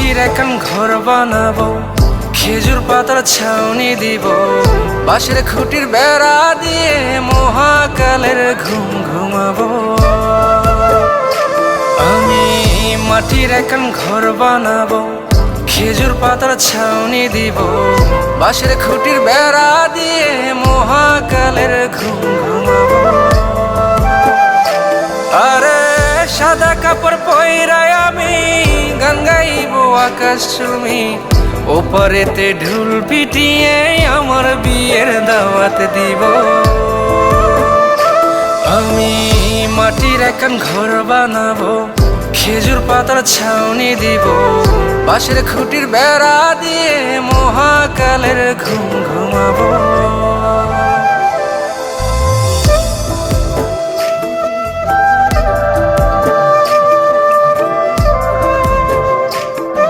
মাটির এখন ঘর বানাবো, খেজুর পাতার ছাউনি দিব, বাঁশের খুঁটির বেড়া দিয়ে মহাকালের ঘুম ঘুমাবো। আমি মাটির এখন ঘর বানাবো, খেজুর পাতার ছাউনি দিব, বাঁশের খুঁটির বেড়া দিয়ে মহাকালের ঘুম ঘুমাবো। আরে সাদা কাপড় পয়রায় আমি গান গাইবো আকাশ চুমি, ওপারেতে ঢোল পিটিয়ে আমার বিয়ের দাওয়াত দিব। আমি মাটির এখন ঘর বানাবো, খেজুর পাতার ছাউনি দিব, বাঁশের খুঁটির বেড়া দিয়ে মহাকালের ঘুম ঘুমাবো।